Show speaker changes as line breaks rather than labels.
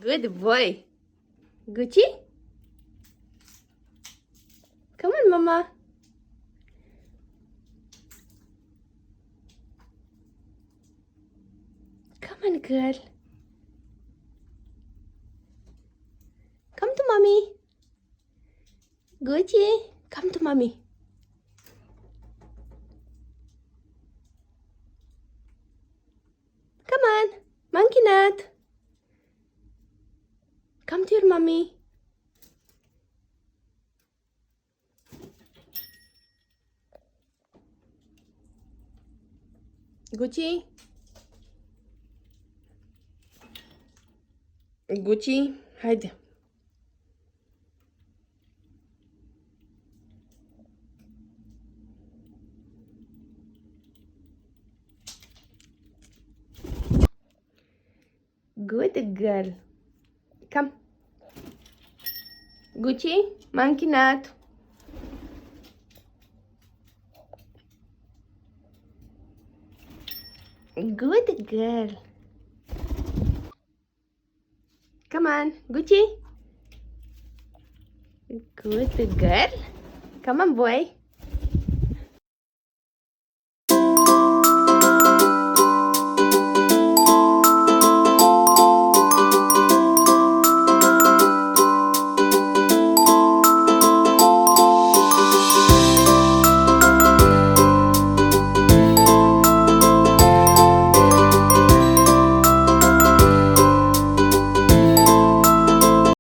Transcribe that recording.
Good boy. Gucci? Come on, Mama. Come on, girl. Come to Mommy. Gucci, come to Mommy. Come on, Monkey Nut. Come to your mommy. Gucci. Gucci, haydi. Good girl. Come. Gucci, Monkey Nut. Good girl. Come on, Gucci. Good girl. Come on, boy.